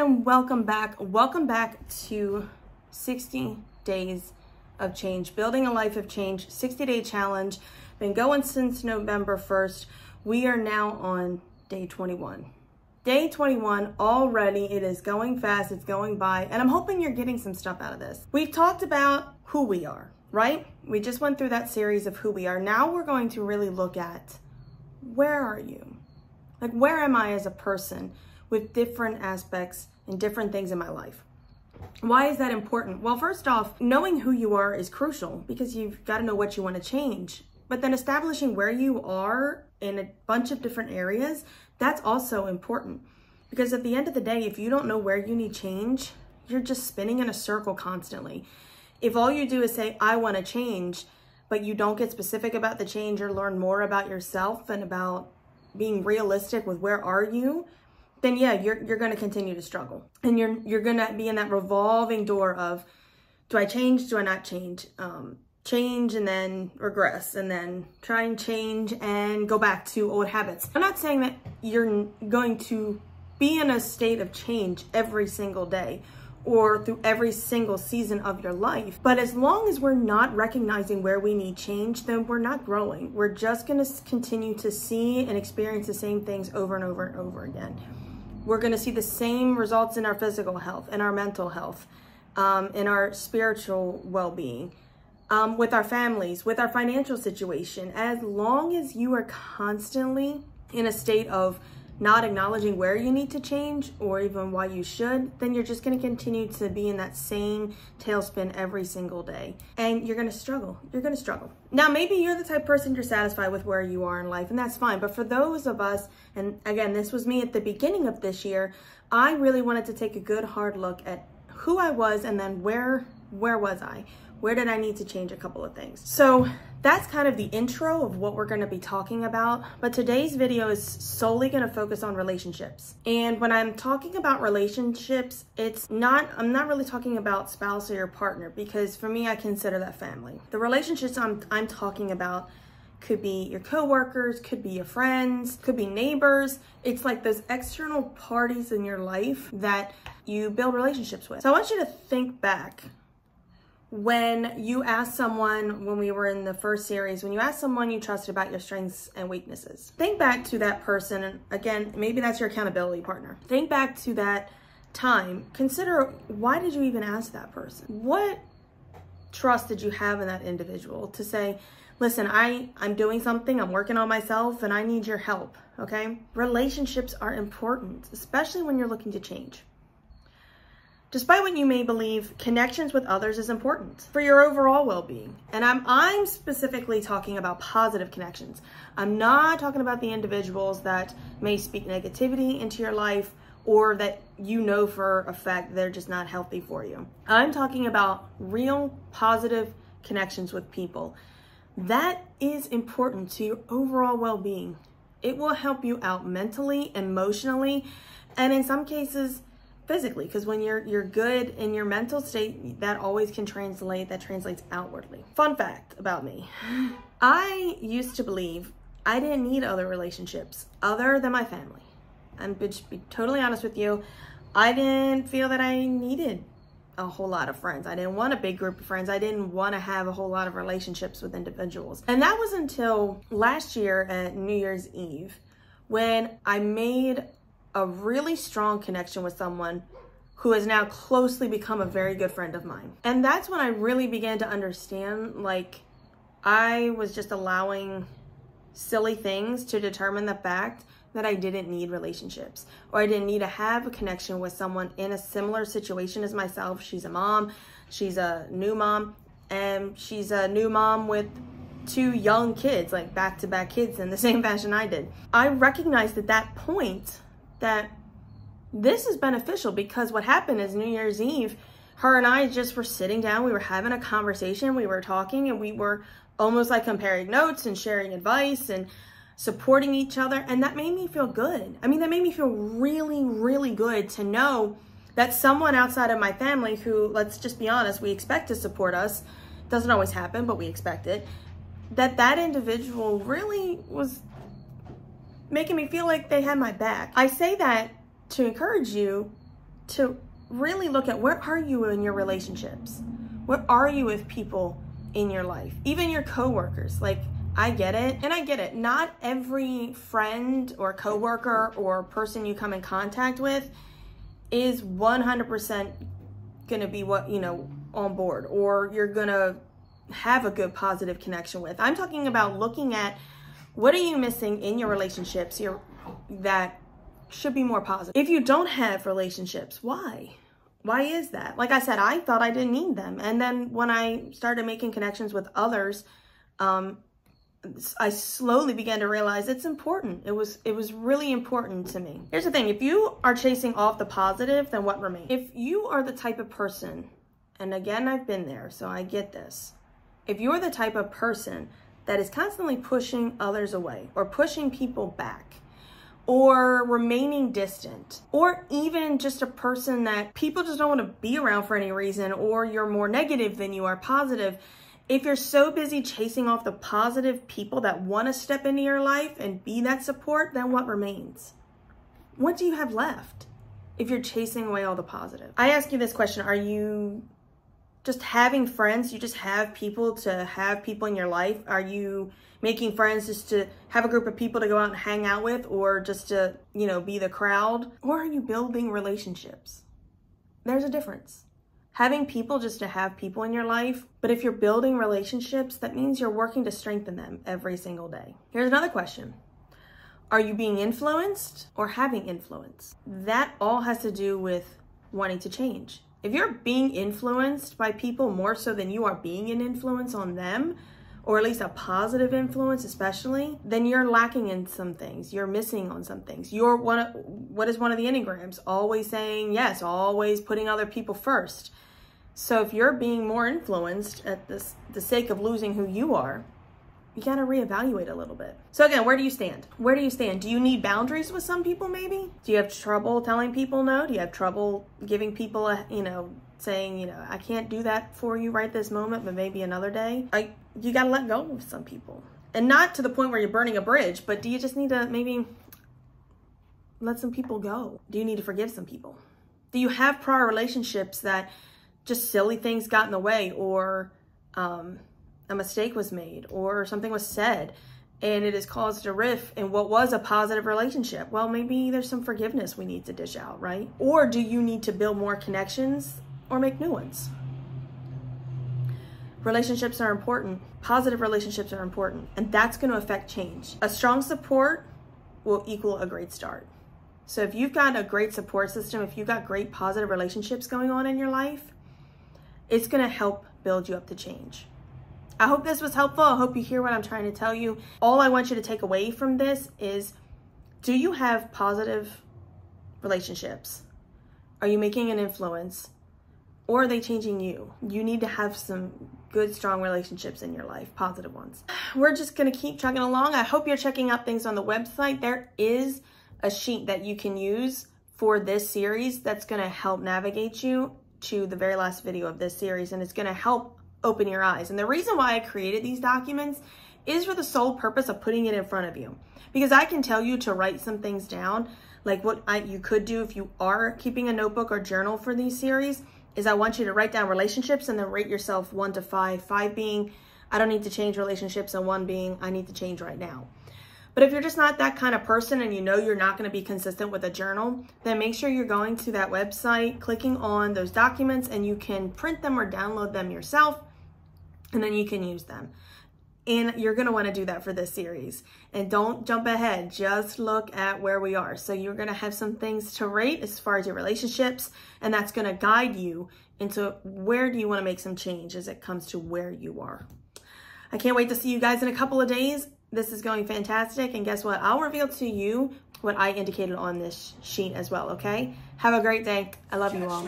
and welcome back. Welcome back to 60 Days of Change, Building a Life of Change, 60-day challenge. Been going since November 1st. We are now on day 21. Day 21 already. It is going fast, it's going by, and I'm hoping you're getting some stuff out of this. We've talked about who we are, right? We just went through that series of who we are. Now we're going to really look at, where are you? Like, where am I as a person with different aspects and different things in my life? Why is that important? Well, first off, knowing who you are is crucial because you've got to know what you want to change. But then establishing where you are in a bunch of different areas, that's also important. Because at the end of the day, if you don't know where you need change, you're just spinning in a circle constantly. If all you do is say, I want to change, but you don't get specific about the change or learn more about yourself and about being realistic with where are you, then yeah, you're going to continue to struggle. And you're going to be in that revolving door of, do I change? Do I not change? Change and then regress, and then try and change and go back to old habits. I'm not saying that you're going to be in a state of change every single day or through every single season of your life. But as long as we're not recognizing where we need change, then we're not growing. We're just going to continue to see and experience the same things over and over and over again. We're going to see the same results in our physical health, in our mental health, in our spiritual well-being, with our families, with our financial situation. As long as you are constantly in a state of not acknowledging where you need to change or even why you should, then you're just going to continue to be in that same tailspin every single day. And you're going to struggle. You're going to struggle. Now, maybe you're the type of person you're satisfied with where you are in life, and that's fine. But for those of us, and again, this was me at the beginning of this year, I really wanted to take a good hard look at who I was and then where was I? Where did I need to change a couple of things? So that's kind of the intro of what we're going to be talking about. But today's video is solely going to focus on relationships. And when I'm talking about relationships, I'm not really talking about spouse or your partner, because for me, I consider that family. The relationships I'm talking about could be your coworkers, could be your friends, could be neighbors. It's like those external parties in your life that you build relationships with. So I want you to think back. When you asked someone, when we were in the first series, when you asked someone you trusted about your strengths and weaknesses, think back to that person. And again, maybe that's your accountability partner. Think back to that time. Consider, why did you even ask that person? What trust did you have in that individual to say, listen, I'm doing something, I'm working on myself, and I need your help, okay? Relationships are important, especially when you're looking to change. Despite what you may believe, connections with others is important for your overall well-being. And I'm specifically talking about positive connections. I'm not talking about the individuals that may speak negativity into your life or that you know for a fact they're just not healthy for you. I'm talking about real positive connections with people. That is important to your overall well-being. It will help you out mentally, emotionally, and in some cases, physically, because when you're good in your mental state, that always can translates outwardly. Fun fact about me. I used to believe I didn't need other relationships other than my family. And to be totally honest with you, I didn't feel that I needed a whole lot of friends. I didn't want a big group of friends. I didn't want to have a whole lot of relationships with individuals. And that was until last year at New Year's Eve, when I made a really strong connection with someone who has now closely become a very good friend of mine. And that's when I really began to understand, like, I was just allowing silly things to determine the fact that I didn't need relationships, or I didn't need to have a connection with someone in a similar situation as myself. She's a mom, she's a new mom, and she's a new mom with 2 young kids, like back-to-back kids in the same fashion I did. I recognized at that point that this is beneficial, because what happened is New Year's Eve, her and I just were sitting down, we were having a conversation, we were talking, and we were almost like comparing notes and sharing advice and supporting each other. And that made me feel good. I mean, that made me feel really, really good to know that someone outside of my family who, let's just be honest, we expect to support us, doesn't always happen, but we expect it, that individual really was making me feel like they had my back. I say that to encourage you to really look at where are you in your relationships? Where are you with people in your life? Even your coworkers. Like, I get it, and I get it. Not every friend or coworker or person you come in contact with is 100% gonna be what, you know, on board, or you're gonna have a good positive connection with. I'm talking about looking at what are you missing in your relationships that should be more positive. If you don't have relationships, why? Why is that? Like I said, I thought I didn't need them. And then when I started making connections with others, I slowly began to realize it's important. It was really important to me. Here's the thing. If you are chasing off the positive, then what remains? If you are the type of person, and again, I've been there, so I get this. If you're the type of person that is constantly pushing others away or pushing people back or remaining distant, or even just a person that people just don't want to be around for any reason, or you're more negative than you are positive, if you're so busy chasing off the positive people that want to step into your life and be that support, then what remains? What do you have left if you're chasing away all the positive? I ask you this question. Are you just having friends? You just have people to have people in your life? Are you making friends just to have a group of people to go out and hang out with, or just to, you know, be the crowd? Or are you building relationships? There's a difference. Having people just to have people in your life, but if you're building relationships, that means you're working to strengthen them every single day. Here's another question. Are you being influenced or having influence? That all has to do with wanting to change. If you're being influenced by people more so than you are being an influence on them, or at least a positive influence especially, then you're lacking in some things. You're missing on some things. You're what is one of the Enneagrams? Always saying yes, always putting other people first. So if you're being more influenced at the sake of losing who you are, you gotta reevaluate a little bit. So again, where do you stand? Where do you stand? Do you need boundaries with some people maybe? Do you have trouble telling people no? Do you have trouble giving people saying, I can't do that for you right this moment, but maybe another day? You gotta let go of some people. And not to the point where you're burning a bridge, but do you just need to maybe let some people go? Do you need to forgive some people? Do you have prior relationships that just silly things got in the way, or a mistake was made, or something was said and it has caused a rift in what was a positive relationship? Well, maybe there's some forgiveness we need to dish out, right? Or do you need to build more connections or make new ones? Relationships are important. Positive relationships are important, and that's going to affect change. A strong support will equal a great start. So if you've got a great support system, if you've got great positive relationships going on in your life, it's going to help build you up to change. I hope this was helpful. I hope you hear what I'm trying to tell you. All I want you to take away from this is, do you have positive relationships? Are you making an influence? Or are they changing you? You need to have some good, strong relationships in your life, positive ones. We're just gonna keep chugging along. I hope you're checking out things on the website. There is a sheet that you can use for this series that's gonna help navigate you to the very last video of this series, and it's gonna help open your eyes. And the reason why I created these documents is for the sole purpose of putting it in front of you. Because I can tell you to write some things down, like what you could do if you are keeping a notebook or journal for these series, is I want you to write down relationships and then rate yourself 1 to 5. 5 being, I don't need to change relationships, and 1 being, I need to change right now. But if you're just not that kind of person and you know you're not going to be consistent with a journal, then make sure you're going to that website, clicking on those documents, and you can print them or download them yourself, and then you can use them. And you're going to want to do that for this series. And don't jump ahead, just look at where we are. So you're going to have some things to rate as far as your relationships, and that's going to guide you into where do you want to make some change as it comes to where you are. I can't wait to see you guys in a couple of days. This is going fantastic, and guess what? I'll reveal to you what I indicated on this sheet as well, okay? Have a great day. I love you all.